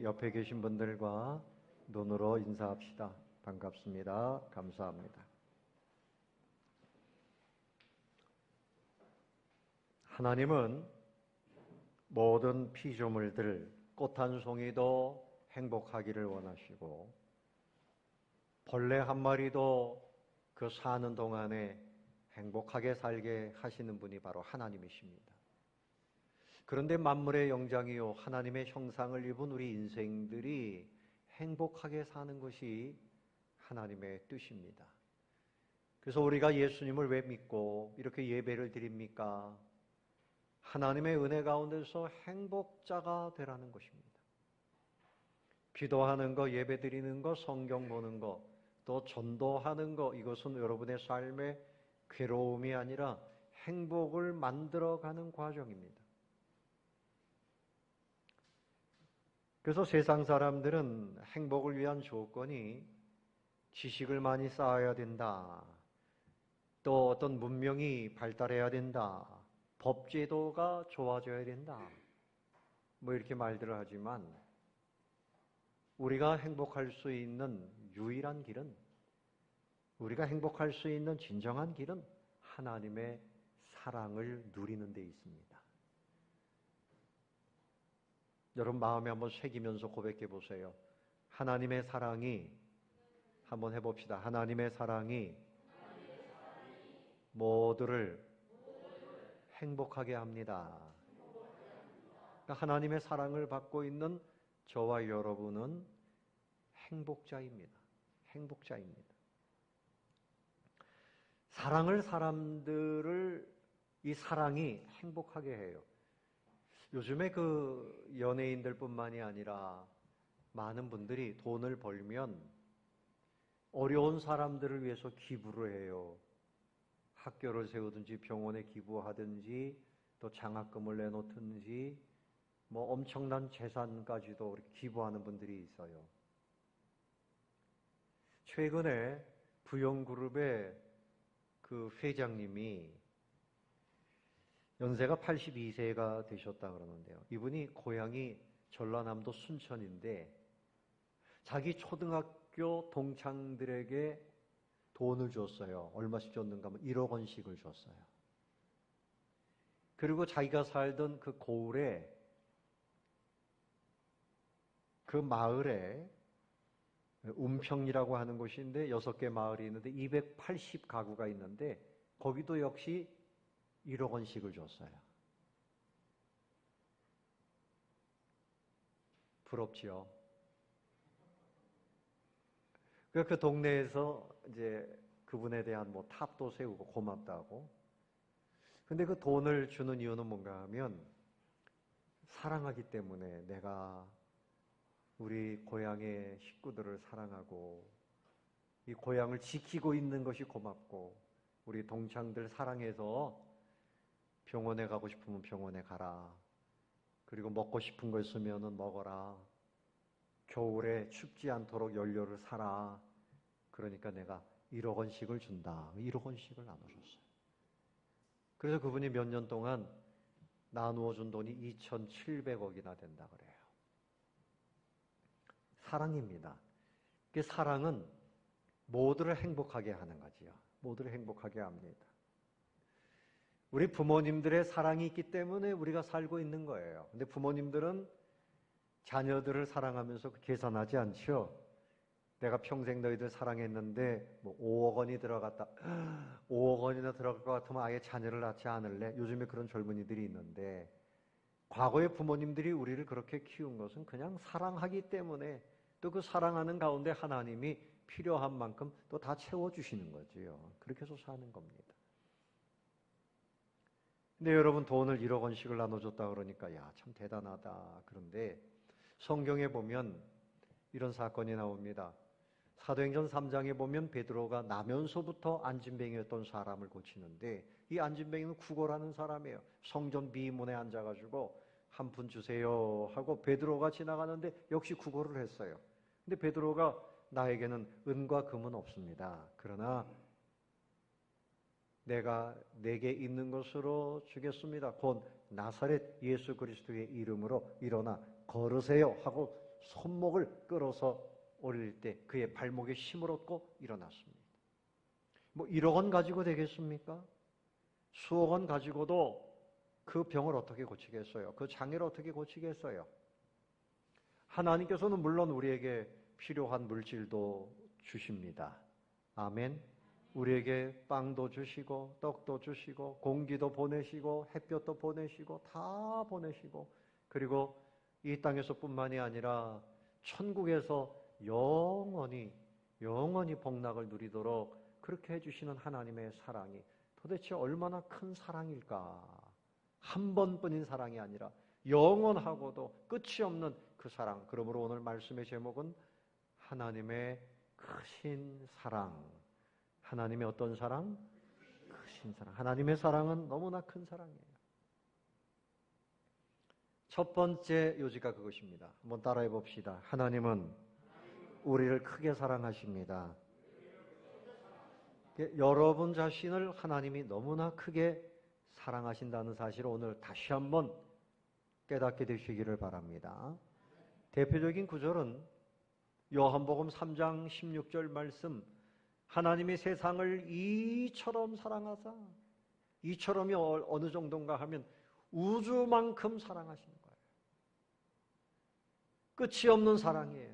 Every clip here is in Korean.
우리 옆에 계신 분들과 눈으로 인사합시다. 반갑습니다. 감사합니다. 하나님은 모든 피조물들, 꽃 한 송이도 행복하기를 원하시고 벌레 한 마리도 그 사는 동안에 행복하게 살게 하시는 분이 바로 하나님이십니다. 그런데 만물의 영장이요 하나님의 형상을 입은 우리 인생들이 행복하게 사는 것이 하나님의 뜻입니다. 그래서 우리가 예수님을 왜 믿고 이렇게 예배를 드립니까? 하나님의 은혜 가운데서 행복자가 되라는 것입니다. 기도하는 거, 예배 드리는 거, 성경 보는 거, 또 전도하는 거, 이것은 여러분의 삶의 괴로움이 아니라 행복을 만들어가는 과정입니다. 그래서 세상 사람들은 행복을 위한 조건이 지식을 많이 쌓아야 된다, 또 어떤 문명이 발달해야 된다, 법제도가 좋아져야 된다, 뭐 이렇게 말들을 하지만 우리가 행복할 수 있는 유일한 길은, 우리가 행복할 수 있는 진정한 길은 하나님의 사랑을 누리는 데 있습니다. 여러분 마음에 한번 새기면서 고백해 보세요. 하나님의 사랑이, 한번 해봅시다. 하나님의 사랑이 모두를 행복하게 합니다. 그러니까 하나님의 사랑을 받고 있는 저와 여러분은 행복자입니다. 행복자입니다. 사람들을 이 사랑이 행복하게 해요. 요즘에 그 연예인들뿐만이 아니라 많은 분들이 돈을 벌면 어려운 사람들을 위해서 기부를 해요. 학교를 세우든지 병원에 기부하든지 또 장학금을 내놓든지 뭐 엄청난 재산까지도 기부하는 분들이 있어요. 최근에 부영그룹의 그 회장님이 연세가 82세가 되셨다 그러는데요. 이분이 고향이 전라남도 순천인데 자기 초등학교 동창들에게 돈을 줬어요. 얼마씩 줬는가 하면 1억 원씩을 줬어요. 그리고 자기가 살던 그 고을에, 그 마을에 운평이라고 하는 곳인데 6개 마을이 있는데 280가구가 있는데 거기도 역시 1억 원씩을 줬어요. 부럽지요? 그 동네에서 이제 그분에 대한 뭐 탑도 세우고 고맙다고. 근데 그 돈을 주는 이유는 뭔가 하면 사랑하기 때문에, 내가 우리 고향의 식구들을 사랑하고 이 고향을 지키고 있는 것이 고맙고 우리 동창들 사랑해서 병원에 가고 싶으면 병원에 가라. 그리고 먹고 싶은 거 있으면 먹어라. 겨울에 춥지 않도록 연료를 사라. 그러니까 내가 1억 원씩을 준다. 1억 원씩을 나눠줬어요. 그래서 그분이 몇 년 동안 나누어 준 돈이 2,700억이나 된다 그래요. 사랑입니다. 그 사랑은 모두를 행복하게 하는 거지요. 모두를 행복하게 합니다. 우리 부모님들의 사랑이 있기 때문에 우리가 살고 있는 거예요. 근데 부모님들은 자녀들을 사랑하면서 계산하지 않죠. 내가 평생 너희들 사랑했는데 뭐 5억 원이 들어갔다. 5억 원이나 들어갈 것 같으면 아예 자녀를 낳지 않을래? 요즘에 그런 젊은이들이 있는데, 과거의 부모님들이 우리를 그렇게 키운 것은 그냥 사랑하기 때문에, 또 그 사랑하는 가운데 하나님이 필요한 만큼 또 다 채워주시는 거지요. 그렇게 해서 사는 겁니다. 근데 여러분 돈을 1억 원씩을 나눠줬다 그러니까 야, 참 대단하다. 그런데 성경에 보면 이런 사건이 나옵니다. 사도행전 3장에 보면 베드로가 나면서부터 안진뱅이였던 사람을 고치는데, 이 안진뱅이는 구걸하는 사람이에요. 성전 비문에 앉아가지고 한 푼 주세요 하고 베드로가 지나가는데 역시 구걸을 했어요. 근데 베드로가 나에게는 은과 금은 없습니다. 그러나 내가 내게 있는 것으로 주겠습니다. 곧 나사렛 예수 그리스도의 이름으로 일어나 걸으세요 하고 손목을 끌어서 올릴 때 그의 발목에 힘을 얻고 일어났습니다. 뭐 1억 원 가지고 되겠습니까? 수억 원 가지고도 그 병을 어떻게 고치겠어요? 그 장애를 어떻게 고치겠어요? 하나님께서는 물론 우리에게 필요한 물질도 주십니다. 아멘. 우리에게 빵도 주시고 떡도 주시고 공기도 보내시고 햇볕도 보내시고 다 보내시고, 그리고 이 땅에서뿐만이 아니라 천국에서 영원히 복락을 누리도록 그렇게 해주시는 하나님의 사랑이 도대체 얼마나 큰 사랑일까? 한 번뿐인 사랑이 아니라 영원하고도 끝이 없는 그 사랑. 그러므로 오늘 말씀의 제목은 하나님의 크신 사랑. 하나님의 어떤 사랑? 크신 사랑. 하나님의 사랑은 너무나 큰 사랑이에요. 첫 번째 요지가 그것입니다. 한번 따라해 봅시다. 하나님은 우리를 크게 사랑하십니다. 여러분 자신을 하나님이 너무나 크게 사랑하신다는 사실을 오늘 다시 한번 깨닫게 되시기를 바랍니다. 대표적인 구절은 요한복음 3장 16절 말씀, 하나님이 세상을 이처럼 사랑하사, 이처럼이 어느 정도인가 하면 우주만큼 사랑하시는 거예요. 끝이 없는 사랑이에요.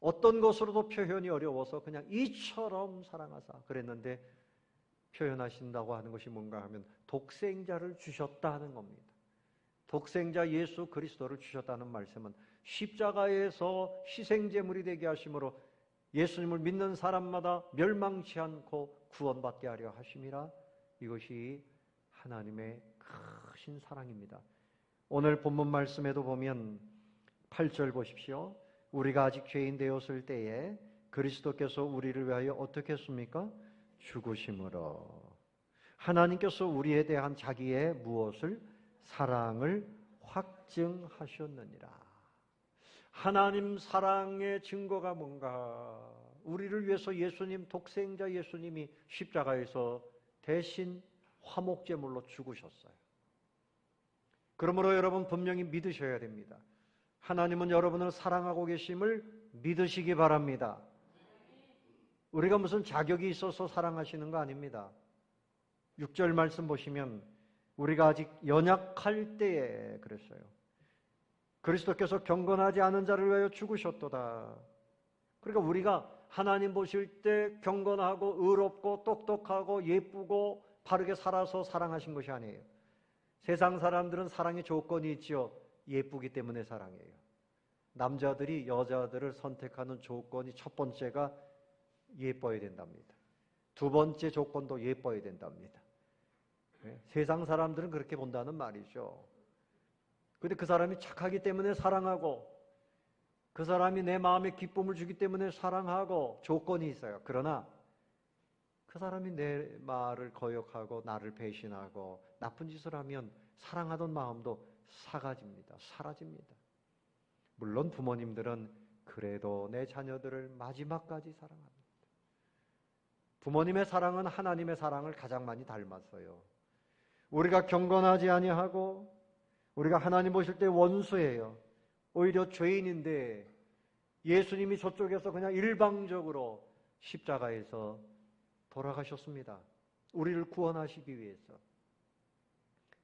어떤 것으로도 표현이 어려워서 그냥 이처럼 사랑하사 그랬는데, 표현하신다고 하는 것이 뭔가 하면 독생자를 주셨다 하는 겁니다. 독생자 예수 그리스도를 주셨다는 말씀은 십자가에서 희생제물이 되게 하심으로 예수님을 믿는 사람마다 멸망치 않고 구원받게 하려 하심이라. 이것이 하나님의 크신 사랑입니다. 오늘 본문 말씀에도 보면 8절 보십시오. 우리가 아직 죄인 되었을 때에 그리스도께서 우리를 위하여 어떻게 했습니까? 죽으심으로 하나님께서 우리에 대한 자기의 무엇을? 사랑을 확증하셨느니라. 하나님 사랑의 증거가 뭔가? 우리를 위해서 예수님, 독생자 예수님이 십자가에서 대신 화목제물로 죽으셨어요. 그러므로 여러분 분명히 믿으셔야 됩니다. 하나님은 여러분을 사랑하고 계심을 믿으시기 바랍니다. 우리가 무슨 자격이 있어서 사랑하시는 거 아닙니다. 6절 말씀 보시면 우리가 아직 연약할 때에 그랬어요. 그리스도께서 경건하지 않은 자를 위하여 죽으셨도다. 그러니까 우리가 하나님 보실 때 경건하고 의롭고 똑똑하고 예쁘고 바르게 살아서 사랑하신 것이 아니에요. 세상 사람들은 사랑의 조건이 있지요. 예쁘기 때문에 사랑해요. 남자들이 여자들을 선택하는 조건이 첫 번째가 예뻐야 된답니다. 두 번째 조건도 예뻐야 된답니다. 세상 사람들은 그렇게 본다는 말이죠. 그런데 그 사람이 착하기 때문에 사랑하고, 그 사람이 내 마음에 기쁨을 주기 때문에 사랑하고 조건이 있어요. 그러나 그 사람이 내 말을 거역하고 나를 배신하고 나쁜 짓을 하면 사랑하던 마음도 사라집니다. 물론 부모님들은 그래도 내 자녀들을 마지막까지 사랑합니다. 부모님의 사랑은 하나님의 사랑을 가장 많이 닮았어요. 우리가 경건하지 아니하고 우리가 하나님 보실 때 원수예요. 오히려 죄인인데 예수님이 저쪽에서 그냥 일방적으로 십자가에서 돌아가셨습니다. 우리를 구원하시기 위해서.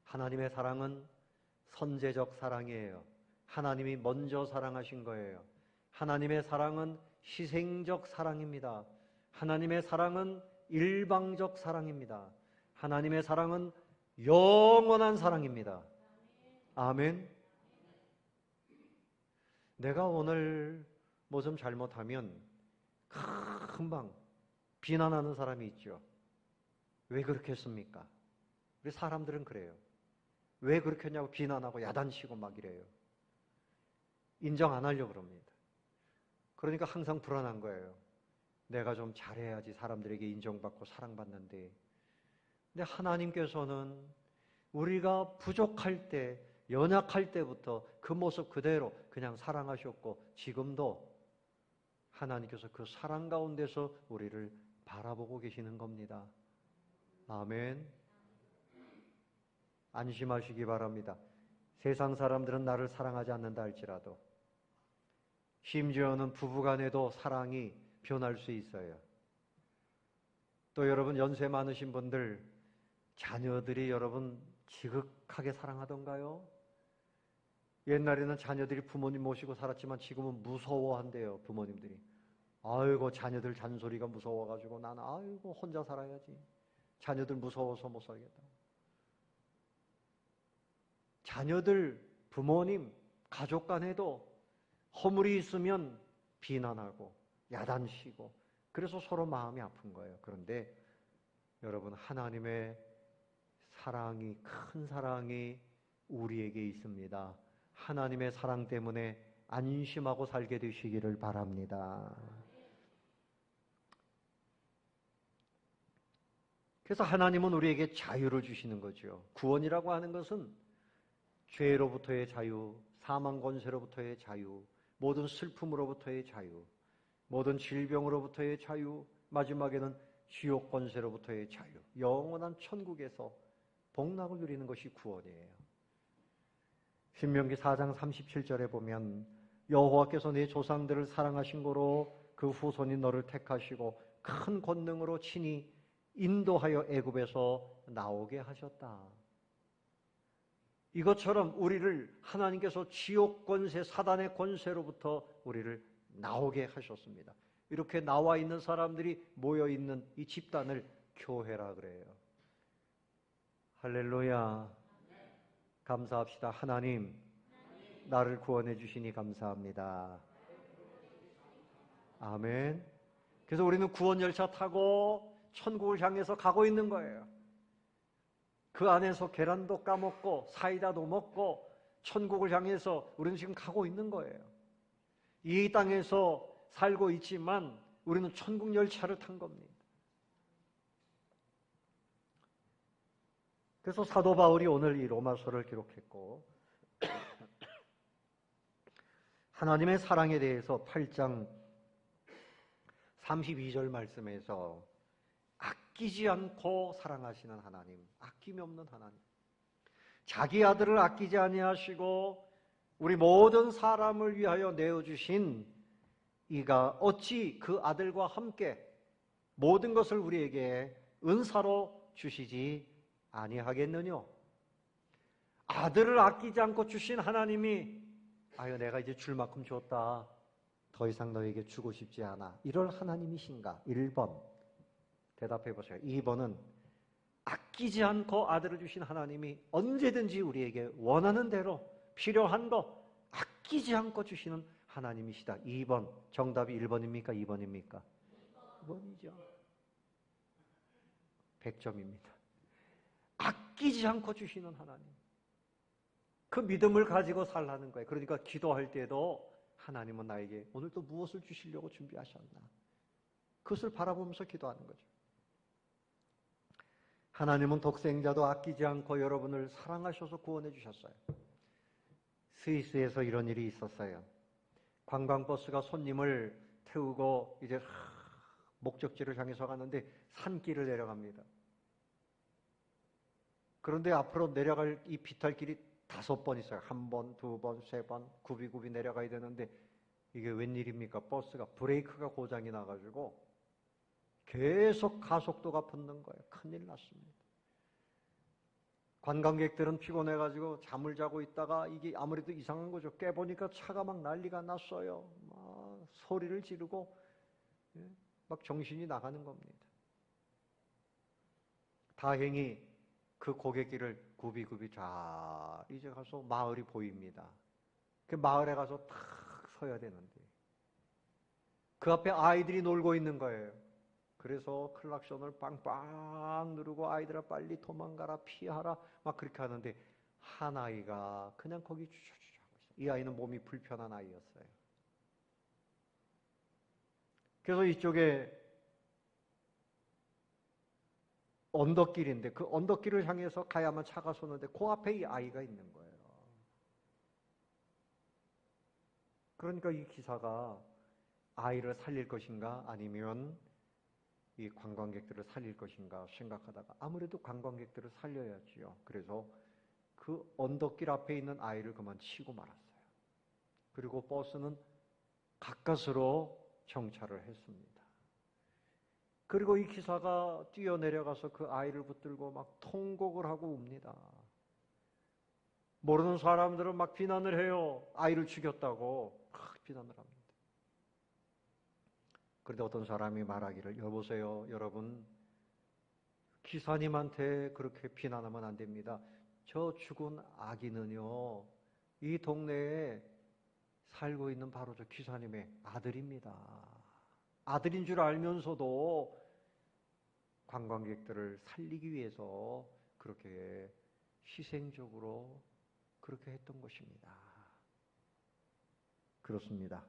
하나님의 사랑은 선제적 사랑이에요. 하나님이 먼저 사랑하신 거예요. 하나님의 사랑은 희생적 사랑입니다. 하나님의 사랑은 일방적 사랑입니다. 하나님의 사랑은 영원한 사랑입니다. 아멘. 내가 오늘 뭐 좀 잘못하면 금방 비난하는 사람이 있죠. 왜 그렇게 했습니까? 우리 사람들은 그래요. 왜 그렇게 했냐고 비난하고 야단치고 막 이래요. 인정 안 하려고 그럽니다. 그러니까 항상 불안한 거예요. 내가 좀 잘해야지 사람들에게 인정받고 사랑받는데. 근데 하나님께서는 우리가 부족할 때, 연약할 때부터 그 모습 그대로 그냥 사랑하셨고, 지금도 하나님께서 그 사랑 가운데서 우리를 바라보고 계시는 겁니다. 아멘. 안심하시기 바랍니다. 세상 사람들은 나를 사랑하지 않는다 할지라도 심지어는 부부간에도 사랑이 변할 수 있어요. 또 여러분 연세 많으신 분들 자녀들이 여러분 지극하게 사랑하던가요? 옛날에는 자녀들이 부모님 모시고 살았지만 지금은 무서워한대요, 부모님들이. 아이고 자녀들 잔소리가 무서워가지고 나는 아이고 혼자 살아야지. 자녀들 무서워서 못 살겠다. 자녀들, 부모님, 가족 간에도 허물이 있으면 비난하고 야단치고 그래서 서로 마음이 아픈 거예요. 그런데 여러분 하나님의 사랑이, 큰 사랑이 우리에게 있습니다. 하나님의 사랑 때문에 안심하고 살게 되시기를 바랍니다. 그래서 하나님은 우리에게 자유를 주시는 거죠. 구원이라고 하는 것은 죄로부터의 자유, 사망 권세로부터의 자유, 모든 슬픔으로부터의 자유, 모든 질병으로부터의 자유, 마지막에는 지옥 권세로부터의 자유, 영원한 천국에서 복락을 누리는 것이 구원이에요. 신명기 4장 37절에 보면 여호와께서 네 조상들을 사랑하신 고로 그 후손이 너를 택하시고 큰 권능으로 친히 인도하여 애굽에서 나오게 하셨다. 이것처럼 우리를 하나님께서 지옥 권세, 사단의 권세로부터 우리를 나오게 하셨습니다. 이렇게 나와 있는 사람들이 모여 있는 이 집단을 교회라 그래요. 할렐루야. 감사합시다. 하나님, 나를 구원해 주시니 감사합니다. 아멘. 그래서 우리는 구원 열차 타고 천국을 향해서 가고 있는 거예요. 그 안에서 계란도 까먹고 사이다도 먹고 천국을 향해서 우리는 지금 가고 있는 거예요. 이 땅에서 살고 있지만 우리는 천국 열차를 탄 겁니다. 그래서 사도 바울이 오늘 이 로마서를 기록했고 하나님의 사랑에 대해서 8장 32절 말씀에서 아끼지 않고 사랑하시는 하나님, 아낌이 없는 하나님, 자기 아들을 아끼지 아니하시고 우리 모든 사람을 위하여 내어주신 이가 어찌 그 아들과 함께 모든 것을 우리에게 은사로 주시지 아니하겠느냐. 아들을 아끼지 않고 주신 하나님이 아유 내가 이제 줄 만큼 줬다, 더 이상 너에게 주고 싶지 않아, 이럴 하나님이신가? 1번 대답해 보세요. 2번은 아끼지 않고 아들을 주신 하나님이 언제든지 우리에게 원하는 대로 필요한 거 아끼지 않고 주시는 하나님이시다. 2번. 정답이 1번입니까? 2번입니까? 2번이죠. 100점입니다. 아끼지 않고 주시는 하나님. 그 믿음을 가지고 살라는 거예요. 그러니까 기도할 때도 하나님은 나에게 오늘 또 무엇을 주시려고 준비하셨나? 그것을 바라보면서 기도하는 거죠. 하나님은 독생자도 아끼지 않고 여러분을 사랑하셔서 구원해 주셨어요. 스위스에서 이런 일이 있었어요. 관광버스가 손님을 태우고 이제 목적지를 향해서 가는데 산길을 내려갑니다. 그런데 앞으로 내려갈 이 비탈길이 5번 있어요. 1번, 2번, 3번 굽이굽이 내려가야 되는데 이게 웬일입니까? 버스가 브레이크가 고장이 나가지고 계속 가속도가 붙는 거예요. 큰일 났습니다. 관광객들은 피곤해가지고 잠을 자고 있다가 이게 아무래도 이상한 거죠. 깨보니까 차가 막 난리가 났어요. 막 소리를 지르고 막 정신이 나가는 겁니다. 다행히 그 고갯길을 굽이굽이 잘 이제 가서 마을이 보입니다. 그 마을에 가서 탁 서야 되는데 그 앞에 아이들이 놀고 있는 거예요. 그래서 클락션을 빵빵 누르고 아이들아 빨리 도망가라, 피하라 막 그렇게 하는데 한 아이가 그냥 거기 주저주저 하고 있어요. 이 아이는 몸이 불편한 아이였어요. 그래서 이쪽에 언덕길인데 그 언덕길을 향해서 가야만 차가 쏘는데 그 앞에 이 아이가 있는 거예요. 그러니까 이 기사가 아이를 살릴 것인가 아니면 이 관광객들을 살릴 것인가 생각하다가 아무래도 관광객들을 살려야지요. 그래서 그 언덕길 앞에 있는 아이를 그만 치고 말았어요. 그리고 버스는 가까스로 정찰을 했습니다. 그리고 이 기사가 뛰어내려가서 그 아이를 붙들고 막 통곡을 하고 웁니다. 모르는 사람들은 막 비난을 해요. 아이를 죽였다고 막 비난을 합니다. 그런데 어떤 사람이 말하기를, 여보세요, 여러분, 기사님한테 그렇게 비난하면 안 됩니다. 저 죽은 아기는요, 이 동네에 살고 있는 바로 저 기사님의 아들입니다. 아들인 줄 알면서도 관광객들을 살리기 위해서 그렇게 희생적으로 그렇게 했던 것입니다. 그렇습니다.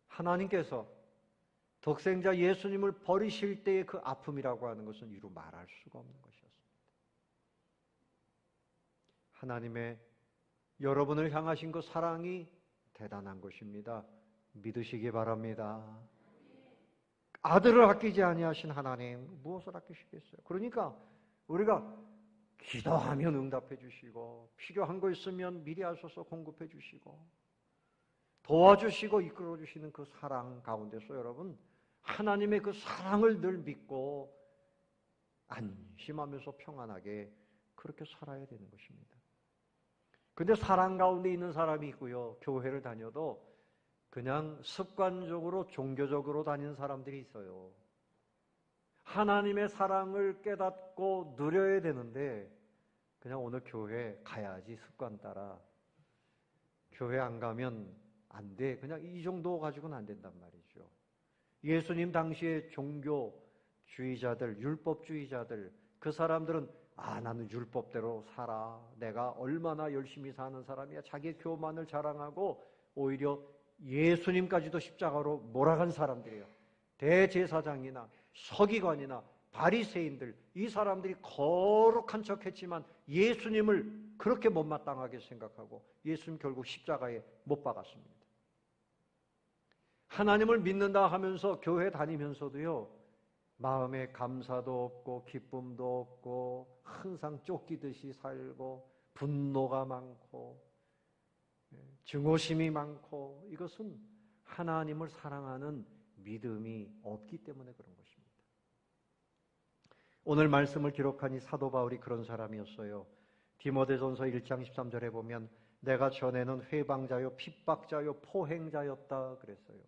하나님께서 독생자 예수님을 버리실 때의 그 아픔이라고 하는 것은 이루 말할 수가 없는 것이었습니다. 하나님의 여러분을 향하신 그 사랑이 대단한 것입니다. 믿으시기 바랍니다. 아들을 아끼지 아니하신 하나님, 무엇을 아끼시겠어요? 그러니까 우리가 기도하면 응답해 주시고, 필요한 거 있으면 미리 하셔서 공급해 주시고, 도와주시고 이끌어 주시는 그 사랑 가운데서 여러분, 하나님의 그 사랑을 늘 믿고 안심하면서 평안하게 그렇게 살아야 되는 것입니다. 근데 사랑 가운데 있는 사람이 있고요, 교회를 다녀도 그냥 습관적으로 종교적으로 다니는 사람들이 있어요. 하나님의 사랑을 깨닫고 누려야 되는데 그냥 오늘 교회 가야지 습관 따라, 교회 안 가면 안 돼, 그냥 이 정도 가지고는 안 된단 말이죠. 예수님 당시의 종교주의자들, 율법주의자들, 그 사람들은 나는 율법대로 살아, 내가 얼마나 열심히 사는 사람이야, 자기 교만을 자랑하고 오히려 예수님까지도 십자가로 몰아간 사람들이에요. 대제사장이나 서기관이나 바리새인들, 이 사람들이 거룩한 척했지만 예수님을 그렇게 못마땅하게 생각하고 예수님 결국 십자가에 못 박았습니다. 하나님을 믿는다 하면서 교회 다니면서도요, 마음에 감사도 없고 기쁨도 없고 항상 쫓기듯이 살고 분노가 많고 증오심이 많고, 이것은 하나님을 사랑하는 믿음이 없기 때문에 그런 것입니다. 오늘 말씀을 기록한 이 사도 바울이 그런 사람이었어요. 디모데전서 1장 13절에 보면 내가 전에는 회방자요 핍박자요 포행자였다 그랬어요.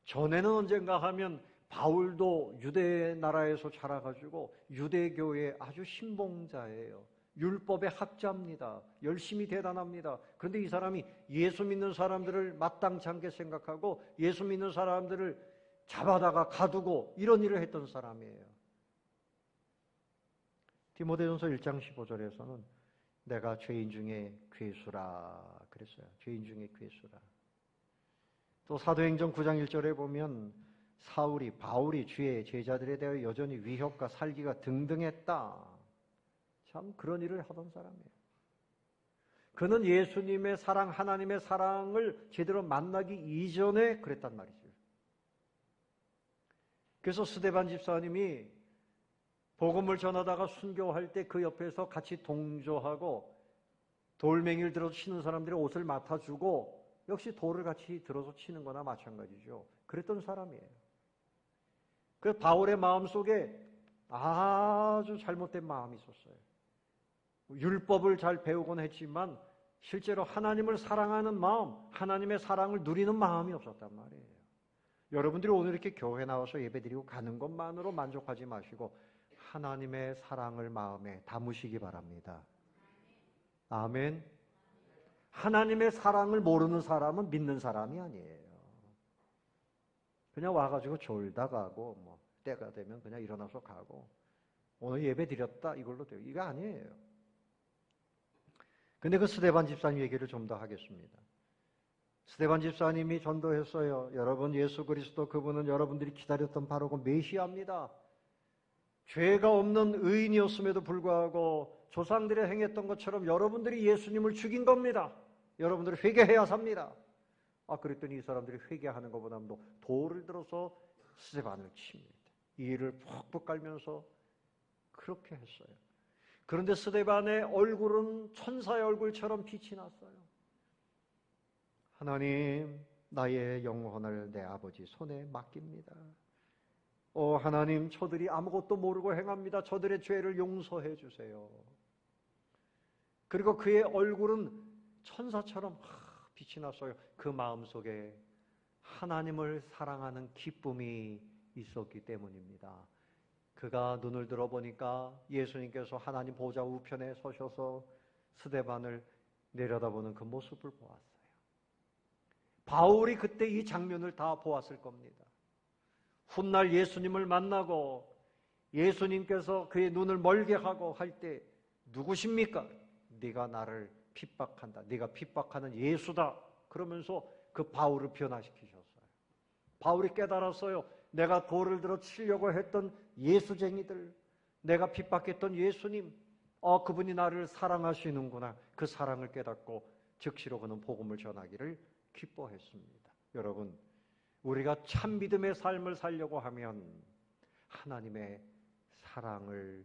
전에는 언젠가 하면 바울도 유대 나라에서 자라가지고 유대교의 아주 신봉자예요. 율법의 학자입니다. 열심히 대단합니다. 그런데 이 사람이 예수 믿는 사람들을 마땅치 않게 생각하고 예수 믿는 사람들을 잡아다가 가두고 이런 일을 했던 사람이에요. 디모데전서 1장 15절에서는 내가 죄인 중에 괴수라 그랬어요. 죄인 중에 괴수라. 또 사도행전 9장 1절에 보면 바울이 주의 제자들에 대하여 여전히 위협과 살기가 등등했다. 참 그런 일을 하던 사람이에요. 그는 예수님의 사랑, 하나님의 사랑을 제대로 만나기 이전에 그랬단 말이죠. 그래서 스데반 집사님이 복음을 전하다가 순교할 때 그 옆에서 같이 동조하고 돌멩이를 들어서 치는 사람들의 옷을 맡아주고 역시 돌을 같이 들어서 치는 거나 마찬가지죠. 그랬던 사람이에요. 그래서 바울의 마음속에 아주 잘못된 마음이 있었어요. 율법을 잘 배우곤 했지만 실제로 하나님을 사랑하는 마음, 하나님의 사랑을 누리는 마음이 없었단 말이에요. 여러분들이 오늘 이렇게 교회 나와서 예배드리고 가는 것만으로 만족하지 마시고 하나님의 사랑을 마음에 담으시기 바랍니다. 아멘. 하나님의 사랑을 모르는 사람은 믿는 사람이 아니에요. 그냥 와가지고 졸다 가고 때가 되면 그냥 일어나서 가고 오늘 예배 드렸다 이걸로 돼요. 이거 아니에요. 근데 그 스데반 집사님 얘기를 좀 더 하겠습니다. 스데반 집사님이 전도했어요. 여러분, 예수 그리스도 그분은 여러분들이 기다렸던 바로 그 메시아입니다. 죄가 없는 의인이었음에도 불구하고 조상들이 행했던 것처럼 여러분들이 예수님을 죽인 겁니다. 여러분들이 회개해야 삽니다. 그랬더니 이 사람들이 회개하는 것보다도 돌을 들어서 스데반을 칩니다. 이를 푹푹 깔면서 그렇게 했어요. 그런데 스데반의 얼굴은 천사의 얼굴처럼 빛이 났어요. 하나님, 나의 영혼을 내 아버지 손에 맡깁니다. 하나님, 저들이 아무것도 모르고 행합니다. 저들의 죄를 용서해 주세요. 그리고 그의 얼굴은 천사처럼 빛이 났어요. 그 마음속에 하나님을 사랑하는 기쁨이 있었기 때문입니다. 그가 눈을 들어보니까 예수님께서 하나님 보좌 우편에 서셔서 스데반을 내려다보는 그 모습을 보았어요. 바울이 그때 이 장면을 다 보았을 겁니다. 훗날 예수님을 만나고 예수님께서 그의 눈을 멀게 하고 할 때 누구십니까? 네가 나를 핍박한다. 네가 핍박하는 예수다. 그러면서 그 바울을 변화시키셨어요. 바울이 깨달았어요. 내가 돌을 들어 치려고 했던 예수쟁이들, 내가 핍박했던 예수님, 그분이 나를 사랑하시는구나. 그 사랑을 깨닫고 즉시로 그는 복음을 전하기를 기뻐했습니다. 여러분, 우리가 참 믿음의 삶을 살려고 하면 하나님의 사랑을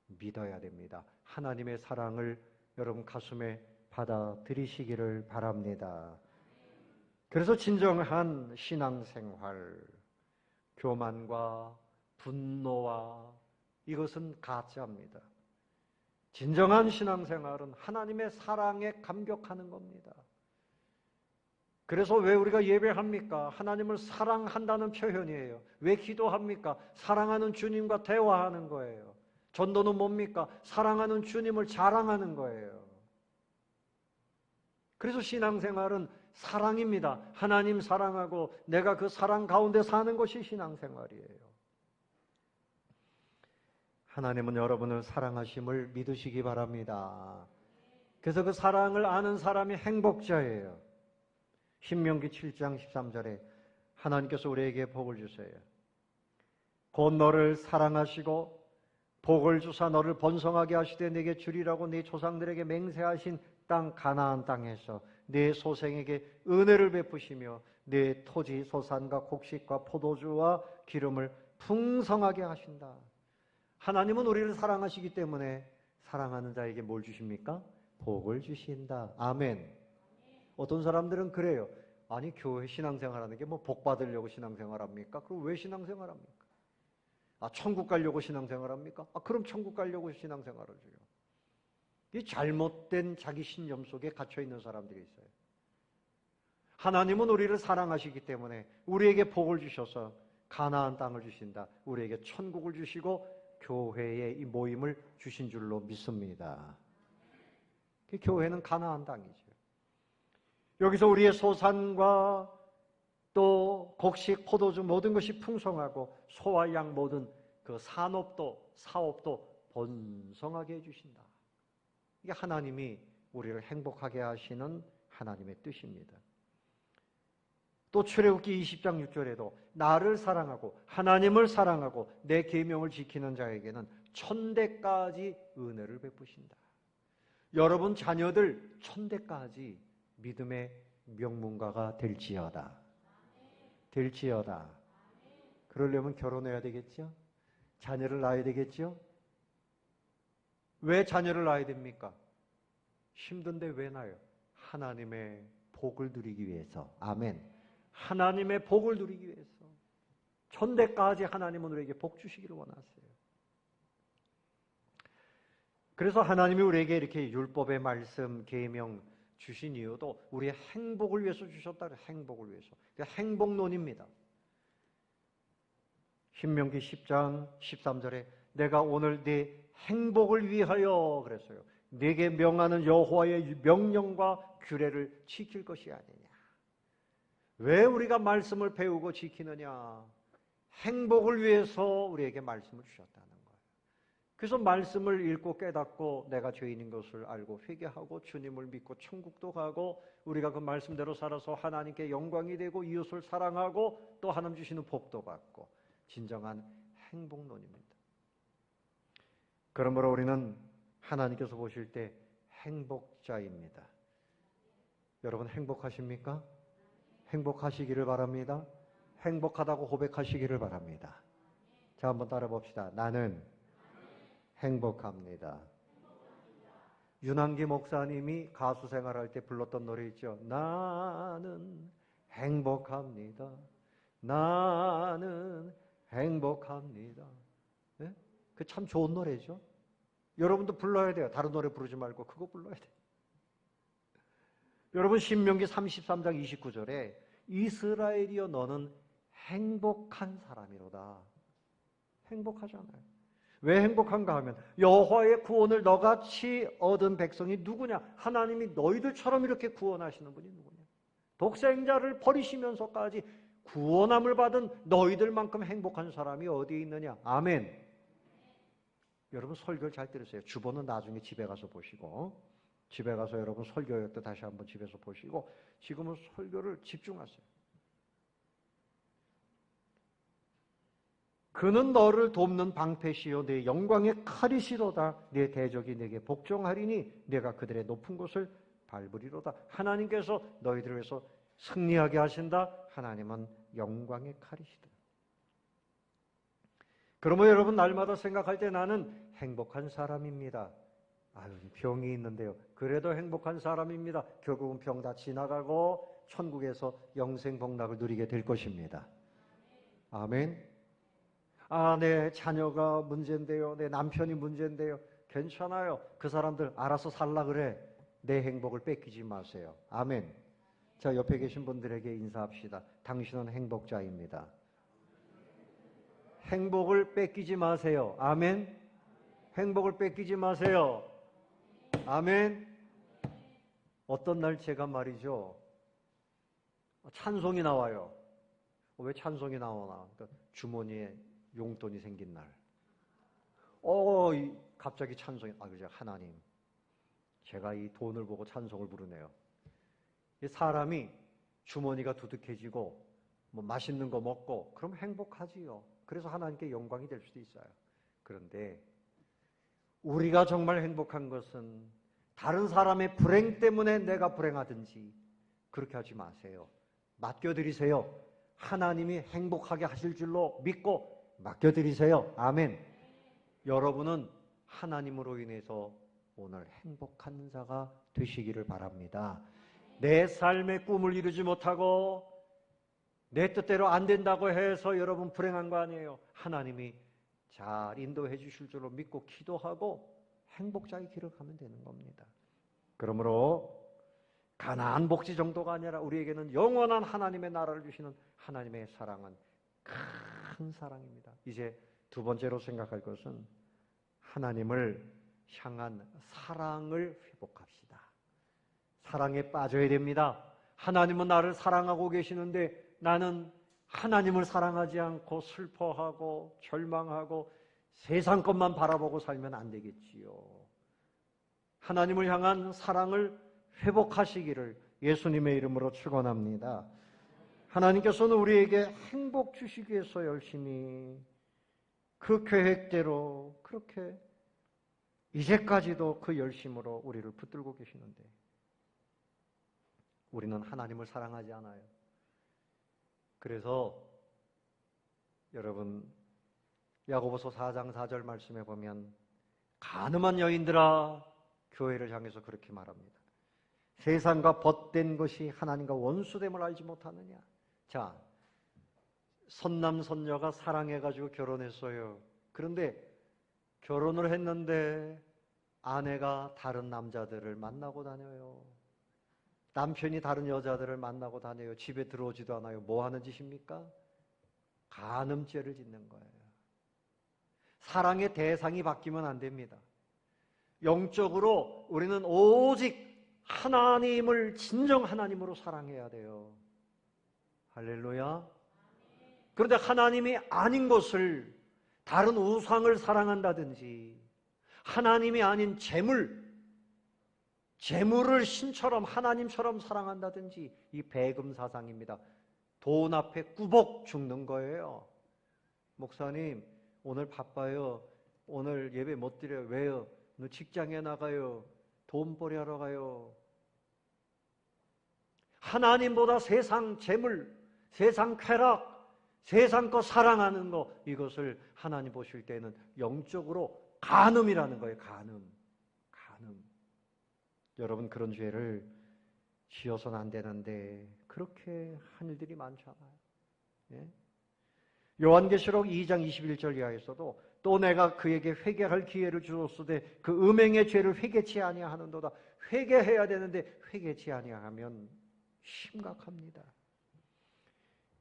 믿어야 됩니다. 하나님의 사랑을 여러분 가슴에 받아들이시기를 바랍니다. 그래서 진정한 신앙생활, 교만과 분노와 이것은 가짜입니다. 진정한 신앙생활은 하나님의 사랑에 감격하는 겁니다. 그래서 왜 우리가 예배합니까? 하나님을 사랑한다는 표현이에요. 왜 기도합니까? 사랑하는 주님과 대화하는 거예요. 전도는 뭡니까? 사랑하는 주님을 자랑하는 거예요. 그래서 신앙생활은 사랑입니다. 하나님 사랑하고 내가 그 사랑 가운데 사는 것이 신앙생활이에요. 하나님은 여러분을 사랑하심을 믿으시기 바랍니다. 그래서 그 사랑을 아는 사람이 행복자예요. 신명기 7장 13절에 하나님께서 우리에게 복을 주세요. 곧 너를 사랑하시고 복을 주사 너를 번성하게 하시되 내게 주리라고 네 조상들에게 맹세하신 땅 가나안 땅에서 네 소생에게 은혜를 베푸시며 네 토지 소산과 곡식과 포도주와 기름을 풍성하게 하신다. 하나님은 우리를 사랑하시기 때문에 사랑하는 자에게 뭘 주십니까? 복을 주신다. 아멘. 어떤 사람들은 그래요. 아니, 교회 신앙생활하는 게 뭐 복 받으려고 신앙생활합니까? 그럼 왜 신앙생활합니까? 천국 가려고 신앙생활합니까? 그럼 천국 가려고 신앙생활을 해요. 이 잘못된 자기 신념 속에 갇혀 있는 사람들이 있어요. 하나님은 우리를 사랑하시기 때문에 우리에게 복을 주셔서 가나안 땅을 주신다. 우리에게 천국을 주시고 교회의 이 모임을 주신 줄로 믿습니다. 교회는 가나안 땅이죠. 여기서 우리의 소산과 또 곡식, 포도주 모든 것이 풍성하고 소와 양 모든 그 산업도 사업도 번성하게 해주신다. 이게 하나님이 우리를 행복하게 하시는 하나님의 뜻입니다. 또 출애굽기 20장 6절에도 나를 사랑하고 하나님을 사랑하고 내 계명을 지키는 자에게는 천대까지 은혜를 베푸신다. 여러분 자녀들 천대까지 믿음의 명문가가 될지어다. 될지어다. 그러려면 결혼해야 되겠죠? 자녀를 낳아야 되겠죠? 왜 자녀를 낳아야 됩니까? 힘든데 왜 낳아요? 하나님의 복을 누리기 위해서. 아멘. 하나님의 복을 누리기 위해서. 천대까지 하나님은 우리에게 복 주시기를 원하세요. 그래서 하나님이 우리에게 이렇게 율법의 말씀, 계명 주신 이유도 우리의 행복을 위해서 주셨다. 행복을 위해서. 행복론입니다. 신명기 10장 13절에 내가 오늘 네 행복을 위하여 그랬어요. 네게 명하는 여호와의 명령과 규례를 지킬 것이 아니냐. 왜 우리가 말씀을 배우고 지키느냐? 행복을 위해서 우리에게 말씀을 주셨다는 거예요. 그래서 말씀을 읽고 깨닫고 내가 죄인인 것을 알고 회개하고 주님을 믿고 천국도 가고 우리가 그 말씀대로 살아서 하나님께 영광이 되고 이웃을 사랑하고 또 하나님 주시는 복도 받고 진정한 행복론입니다. 그러므로 우리는 하나님께서 보실 때 행복자입니다. 여러분 행복하십니까? 행복하시기를 바랍니다. 행복하다고 고백하시기를 바랍니다. 자, 한번 따라 봅시다. 나는 행복합니다. 윤한기 목사님이 가수 생활할 때 불렀던 노래 있죠. 나는 행복합니다. 나는 행복합니다. 네? 그 참 좋은 노래죠. 여러분도 불러야 돼요. 다른 노래 부르지 말고 그거 불러야 돼요. 여러분 신명기 33장 29절에 이스라엘이여 너는 행복한 사람이로다. 행복하잖아요. 왜 행복한가 하면 여호와의 구원을 너같이 얻은 백성이 누구냐? 하나님이 너희들처럼 이렇게 구원하시는 분이 누구냐? 독생자를 버리시면서까지 구원함을 받은 너희들만큼 행복한 사람이 어디에 있느냐? 아멘. 여러분 설교를 잘 들으세요. 주보는 나중에 집에 가서 보시고, 집에 가서 여러분 설교할 때 다시 한번 집에서 보시고, 지금은 설교를 집중하세요. 그는 너를 돕는 방패시요 내 영광의 칼이시로다. 내 대적이 내게 복종하리니 내가 그들의 높은 곳을 밟으리로다. 하나님께서 너희들을 위해서 승리하게 하신다. 하나님은 영광의 칼이시다. 그러면 여러분 날마다 생각할 때 나는 행복한 사람입니다. 아유, 병이 있는데요. 그래도 행복한 사람입니다. 결국은 병 다 지나가고 천국에서 영생 복락을 누리게 될 것입니다. 아멘. 아, 내 자녀가 문제인데요. 내 남편이 문제인데요. 괜찮아요. 그 사람들 알아서 살라 그래. 내 행복을 뺏기지 마세요. 아멘. 자, 옆에 계신 분들에게 인사합시다. 당신은 행복자입니다. 행복을 뺏기지 마세요. 아멘. 행복을 뺏기지 마세요. 아멘. 어떤 날 제가 말이죠. 찬송이 나와요. 왜 찬송이 나오나? 그러니까 주머니에 용돈이 생긴 날. 갑자기 찬송이, 그죠. 하나님. 제가 이 돈을 보고 찬송을 부르네요. 이 사람이 주머니가 두둑해지고, 뭐 맛있는 거 먹고, 그럼 행복하지요. 그래서 하나님께 영광이 될 수도 있어요. 그런데, 우리가 정말 행복한 것은 다른 사람의 불행 때문에 내가 불행하든지, 그렇게 하지 마세요. 맡겨드리세요. 하나님이 행복하게 하실 줄로 믿고, 맡겨드리세요. 아멘. 여러분은 하나님으로 인해서 오늘 행복한 자가 되시기를 바랍니다. 내 삶의 꿈을 이루지 못하고 내 뜻대로 안 된다고 해서 여러분 불행한 거 아니에요. 하나님이 잘 인도해 주실 줄로 믿고 기도하고 행복자의 길을 가면 되는 겁니다. 그러므로 가나안 복지 정도가 아니라 우리에게는 영원한 하나님의 나라를 주시는 하나님의 사랑은 큰 사랑입니다. 이제 두 번째로 생각할 것은 하나님을 향한 사랑을 회복합시다. 사랑에 빠져야 됩니다. 하나님은 나를 사랑하고 계시는데 나는 하나님을 사랑하지 않고 슬퍼하고 절망하고 세상 것만 바라보고 살면 안 되겠지요. 하나님을 향한 사랑을 회복하시기를 예수님의 이름으로 축원합니다. 하나님께서는 우리에게 행복 주시기 위해서 열심히 그 계획대로 그렇게 이제까지도 그 열심으로 우리를 붙들고 계시는데 우리는 하나님을 사랑하지 않아요. 그래서 여러분 야고보서 4장 4절 말씀에 보면 가늠한 여인들아 교회를 향해서 그렇게 말합니다. 세상과 벗된 것이 하나님과 원수됨을 알지 못하느냐. 자, 선남 선녀가 사랑해가지고 결혼했어요. 그런데 결혼을 했는데 아내가 다른 남자들을 만나고 다녀요. 남편이 다른 여자들을 만나고 다녀요. 집에 들어오지도 않아요. 뭐 하는 짓입니까? 간음죄를 짓는 거예요. 사랑의 대상이 바뀌면 안 됩니다. 영적으로 우리는 오직 하나님을 진정 하나님으로 사랑해야 돼요. 할렐루야. 그런데 하나님이 아닌 것을 다른 우상을 사랑한다든지 하나님이 아닌 재물을 신처럼 하나님처럼 사랑한다든지 이 배금 사상입니다. 돈 앞에 꾸벅 죽는 거예요. 목사님 오늘 바빠요. 오늘 예배 못 드려요. 왜요? 너 직장에 나가요. 돈벌이 하러 가요. 하나님보다 세상 재물, 세상 쾌락, 세상 거 사랑하는 거 이것을 하나님 보실 때는 영적으로 간음이라는 거예요. 간음. 여러분 그런 죄를 지어서는 안 되는데 그렇게 한 일들이 많잖아요. 예? 요한계시록 2장 21절 이하에서도 또 내가 그에게 회개할 기회를 주었으되 그 음행의 죄를 회개치 아니하는도다. 회개해야 되는데 회개치 아니하면 심각합니다.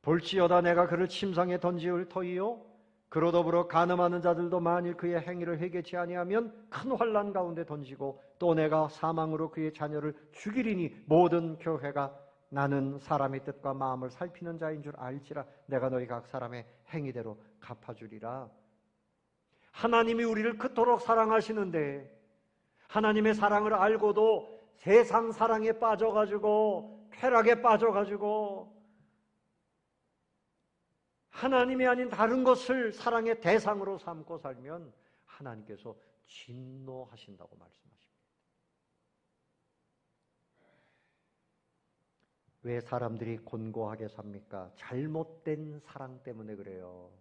볼지어다 내가 그를 침상에 던지올 터이요 그로 더불어 간음하는 자들도 만일 그의 행위를 회개치 아니하면 큰 환난 가운데 던지고 또 내가 사망으로 그의 자녀를 죽이리니 모든 교회가 나는 사람의 뜻과 마음을 살피는 자인 줄 알지라 내가 너희 각 사람의 행위대로 갚아주리라. 하나님이 우리를 그토록 사랑하시는데 하나님의 사랑을 알고도 세상 사랑에 빠져가지고 쾌락에 빠져가지고 하나님이 아닌 다른 것을 사랑의 대상으로 삼고 살면 하나님께서 진노하신다고 말씀하십니다. 왜 사람들이 곤고하게 삽니까? 잘못된 사랑 때문에 그래요.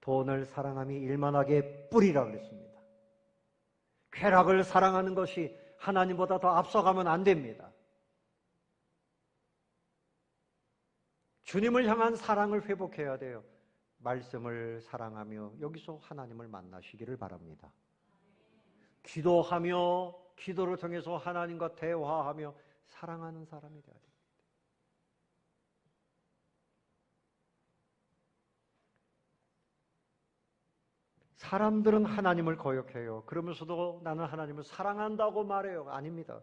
돈을 사랑함이 일만하게 뿌리라 그랬습니다. 쾌락을 사랑하는 것이 하나님보다 더 앞서가면 안 됩니다. 주님을 향한 사랑을 회복해야 돼요. 말씀을 사랑하며 여기서 하나님을 만나시기를 바랍니다. 기도하며 기도를 통해서 하나님과 대화하며 사랑하는 사람이 되어야 됩니다. 사람들은 하나님을 거역해요. 그러면서도 나는 하나님을 사랑한다고 말해요. 아닙니다.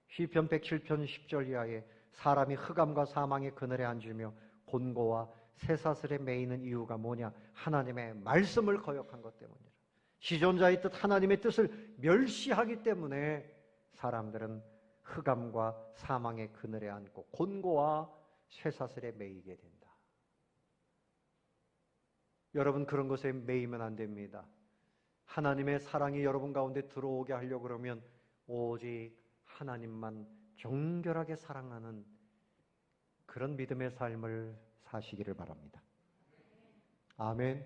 시편 107편 10절 이하에 사람이 흑암과 사망의 그늘에 앉으며 곤고와 쇠사슬에 매이는 이유가 뭐냐? 하나님의 말씀을 거역한 것 때문이라. 시존자의 뜻 하나님의 뜻을 멸시하기 때문에 사람들은 흑암과 사망의 그늘에 앉고 곤고와 쇠사슬에 매이게 된다. 여러분 그런 것에 매이면 안 됩니다. 하나님의 사랑이 여러분 가운데 들어오게 하려고 그러면 오직 하나님만 정결하게 사랑하는 그런 믿음의 삶을 사시기를 바랍니다. 아멘.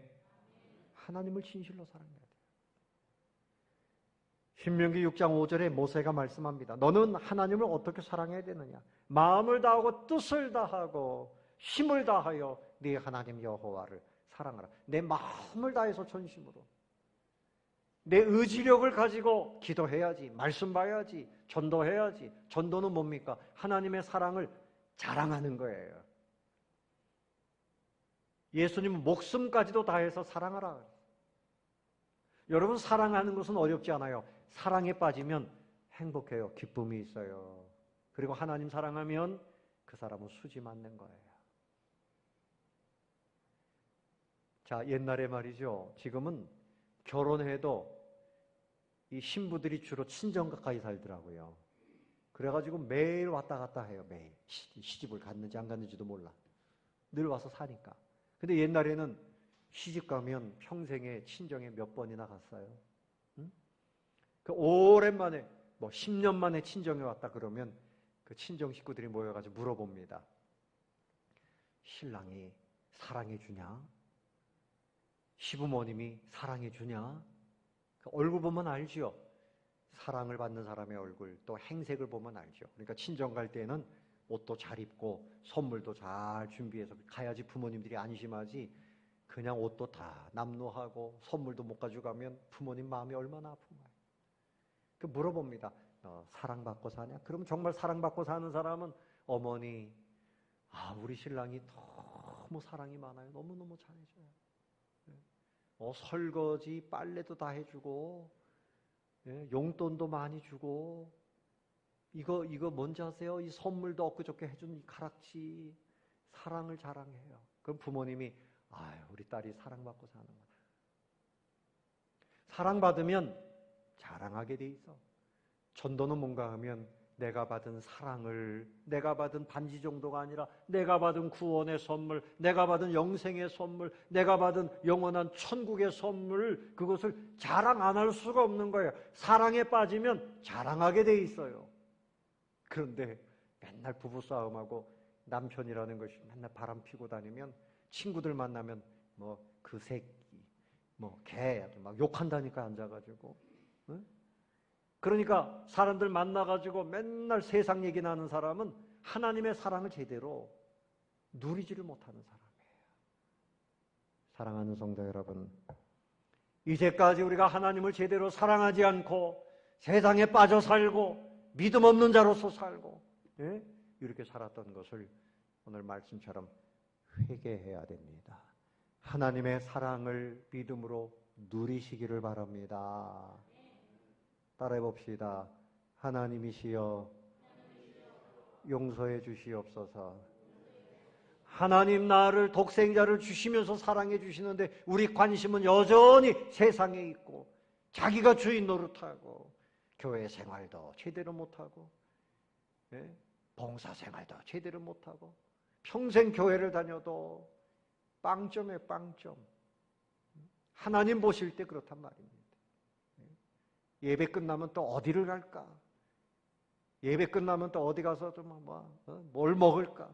하나님을 진실로 사랑해야 돼요. 신명기 6장 5절에 모세가 말씀합니다. 너는 하나님을 어떻게 사랑해야 되느냐? 마음을 다하고 뜻을 다하고 힘을 다하여 네 하나님 여호와를 사랑하라. 내 마음을 다해서 전심으로 내 의지력을 가지고 기도해야지, 말씀 봐야지, 전도해야지. 전도는 뭡니까? 하나님의 사랑을 자랑하는 거예요. 예수님은 목숨까지도 다해서 사랑하라. 여러분 사랑하는 것은 어렵지 않아요. 사랑에 빠지면 행복해요. 기쁨이 있어요. 그리고 하나님 사랑하면 그 사람은 수지 맞는 거예요. 자, 옛날에 말이죠. 지금은 결혼해도 이 신부들이 주로 친정 가까이 살더라고요. 그래가지고 매일 왔다 갔다 해요. 매일. 시집을 갔는지 안 갔는지도 몰라. 늘 와서 사니까. 근데 옛날에는 시집 가면 평생에 친정에 몇 번이나 갔어요. 응? 그 오랜만에 10년 만에 친정에 왔다 그러면 그 친정 식구들이 모여가지고 물어봅니다. 신랑이 사랑해 주냐? 시부모님이 사랑해 주냐? 얼굴 보면 알죠. 사랑을 받는 사람의 얼굴, 또 행색을 보면 알죠. 그러니까 친정 갈 때는 옷도 잘 입고 선물도 잘 준비해서 가야지 부모님들이 안심하지. 그냥 옷도 다 남루하고 선물도 못 가져가면 부모님 마음이 얼마나 아픈가요? 그 물어봅니다. 사랑받고 사냐? 그럼 정말 사랑받고 사는 사람은 어머니, 우리 신랑이 너무 사랑이 많아요. 너무너무 잘해줘요. 설거지, 빨래도 다 해주고, 용돈도 많이 주고, 이거 뭔지 아세요? 이 선물도 엊그저께 해준 이 가락지, 사랑을 자랑해요. 그럼 부모님이, 우리 딸이 사랑받고 사는구나. 사랑받으면 자랑하게 돼 있어. 전도는 뭔가 하면 내가 받은 사랑을, 내가 받은 반지 정도가 아니라 내가 받은 구원의 선물, 내가 받은 영생의 선물, 내가 받은 영원한 천국의 선물, 그것을 자랑 안 할 수가 없는 거예요. 사랑에 빠지면 자랑하게 돼 있어요. 그런데 맨날 부부싸움하고 남편이라는 것이 맨날 바람 피고 다니면 친구들 만나면 그 새끼, 개 막 욕한다니까 앉아가지고. 응? 그러니까 사람들 만나가지고 맨날 세상 얘기나 하는 사람은 하나님의 사랑을 제대로 누리지를 못하는 사람이에요. 사랑하는 성도 여러분, 이제까지 우리가 하나님을 제대로 사랑하지 않고 세상에 빠져 살고 믿음 없는 자로서 살고 이렇게 살았던 것을 오늘 말씀처럼 회개해야 됩니다. 하나님의 사랑을 믿음으로 누리시기를 바랍니다. 따라해 봅시다. 하나님이시여 용서해 주시옵소서. 하나님 나를 독생자를 주시면서 사랑해 주시는데 우리 관심은 여전히 세상에 있고 자기가 주인 노릇하고 교회 생활도 제대로 못하고 봉사 생활도 제대로 못하고 평생 교회를 다녀도 빵점에 빵점. 하나님 보실 때 그렇단 말입니다. 예배 끝나면 또 어디를 갈까? 예배 끝나면 또 어디 가서 좀 뭘 먹을까?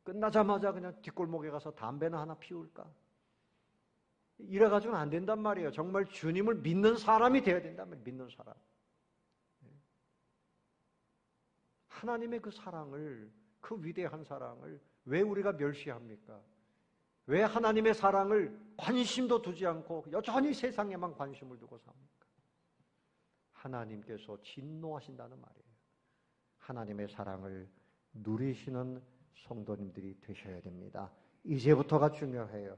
끝나자마자 그냥 뒷골목에 가서 담배나 하나 피울까? 이래가지고는 안 된단 말이에요. 정말 주님을 믿는 사람이 되어야 된단 말이에요. 믿는 사람. 하나님의 그 사랑을, 그 위대한 사랑을 왜 우리가 멸시합니까? 왜 하나님의 사랑을 관심도 두지 않고 여전히 세상에만 관심을 두고 삽니까? 하나님께서 진노하신다는 말이에요. 하나님의 사랑을 누리시는 성도님들이 되셔야 됩니다. 이제부터가 중요해요.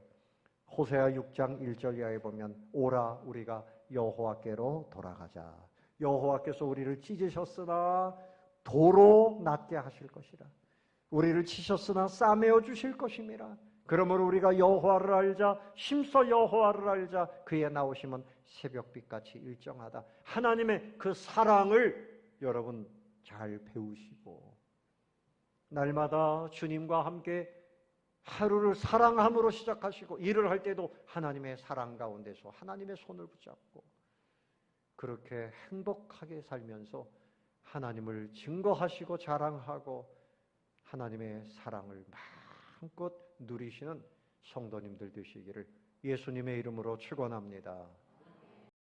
호세아 6장 1절 이하에 보면 오라 우리가 여호와께로 돌아가자. 여호와께서 우리를 찢으셨으나 도로 낫게 하실 것이라. 우리를 치셨으나 싸매어 주실 것임이라. 그러므로 우리가 여호와를 알자. 힘써 여호와를 알자. 그의 나오심은 새벽빛같이 일정하다. 하나님의 그 사랑을 여러분 잘 배우시고 날마다 주님과 함께 하루를 사랑함으로 시작하시고 일을 할 때도 하나님의 사랑 가운데서 하나님의 손을 붙잡고 그렇게 행복하게 살면서 하나님을 증거하시고 자랑하고 하나님의 사랑을 마음껏 누리시는 성도님들 되시기를 예수님의 이름으로 축원합니다.